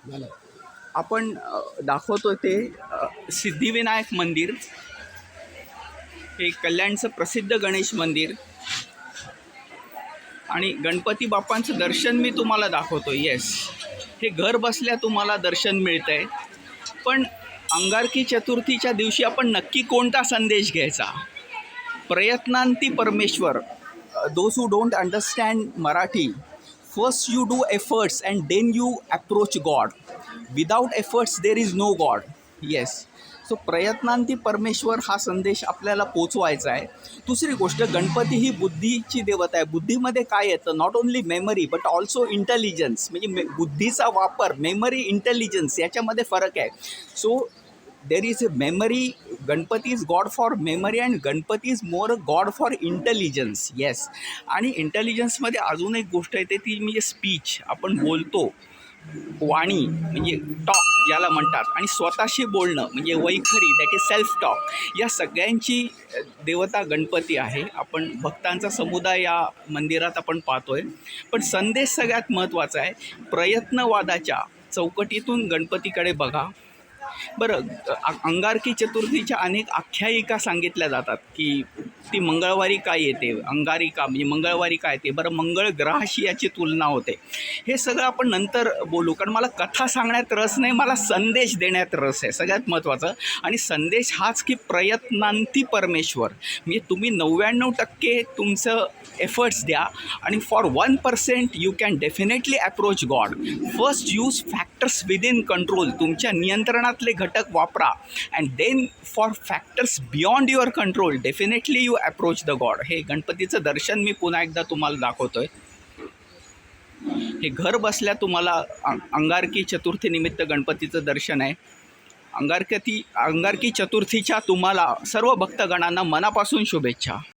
झालं. आपण दाखवतो ते सिद्धिविनायक मंदिर, हे कल्याणचं प्रसिद्ध गणेश मंदिर, आणि गणपती बाप्पांचं दर्शन मी तुम्हाला दाखवतो. येस, हे घर बसल्या तुम्हाला दर्शन मिळतं आहे. पण अंगारकी चतुर्थीच्या दिवशी आपण नक्की कोणता संदेश घ्यायचा? प्रयत्नांती परमेश्वर. Those who don't understand Marathi, first you do efforts and then you approach God. Without efforts there is no God. Yes, so प्रयत्नांती परमेश्वर हा संदेश आपल्याला पोचवायचा आहे. दुसरी गोष्ट, गणपती ही बुद्धीची देवता आहे. बुद्धीमध्ये काय येतं? Not only memory but also intelligence. म्हणजे बुद्धीचा वापर, मेमरी, इंटेलिजन्स याच्यामध्ये फरक आहे. So there is a memory. Ganpati is God for memory and Ganpati is more God for intelligence. Yes, आणि इंटेलिजन्समध्ये अजून एक गोष्ट येते, ती म्हणजे स्पीच. आपण बोलतो, वाणी म्हणजे टॉक ज्याला म्हणतात, आणि स्वतःशी बोलणं म्हणजे वैखरी, दॅट इज सेल्फ टॉक. या सगळ्यांची देवता गणपती आहे. आपण भक्तांचा समुदाय या मंदिरात आपण पाहतोय. पण संदेश सगळ्यात महत्त्वाचा आहे. प्रयत्नवादाच्या चौकटीतून गणपतीकडे बघा. बरं, अंगारकी चतुर्थीच्या अनेक आख्यायिका सांगितल्या जातात की ती मंगळवारी काय येते, अंगारिका म्हणजे मंगळवारी काय येते. बरं, मंगळ ग्रहाशी याची तुलना होते. हे सगळं आपण नंतर बोलू, कारण मला कथा सांगण्यात रस नाही, मला संदेश देण्यात रस आहे सगळ्यात महत्त्वाचं. आणि संदेश हाच की प्रयत्नांती परमेश्वर. म्हणजे तुम्ही 99% तुमचं एफर्ट्स द्या आणि for 1% you can definitely approach God. First use factors within control. तुमच्या नियंत्रणातले घटक वापरा. And then for factors beyond your control definitely you approach the God. हे गणपतीचं दर्शन मी पुन्हा एकदा तुम्हाला दाखवतोय. हे घर बसल्या तुम्हाला अंगारकी चतुर्थीनिमित्त गणपतीचं दर्शन आहे. अंगारकी चतुर्थीच्या तुम्हाला सर्व भक्तगणांना मनापासून शुभेच्छा.